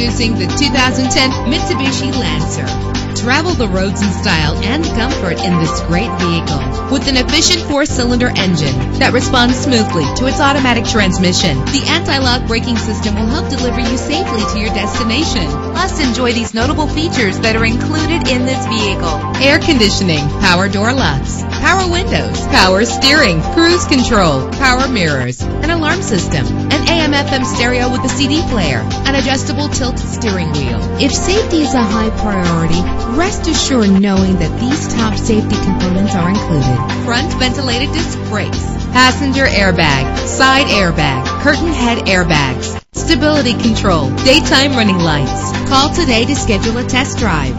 Introducing the 2010 Mitsubishi Lancer. Travel the roads in style and comfort in this great vehicle with an efficient 4-cylinder engine that responds smoothly to its automatic transmission. The anti-lock braking system will help deliver you safely to your destination. Plus, enjoy these notable features that are included in this vehicle: air conditioning, power door locks, power windows, power steering, cruise control, power mirrors, an alarm system, an AM/FM stereo with a CD player, an adjustable tilt steering wheel. If safety is a high priority, rest assured knowing that these top safety components are included: front ventilated disc brakes, passenger airbag, side airbag, curtain head airbags, stability control, daytime running lights. Call today to schedule a test drive.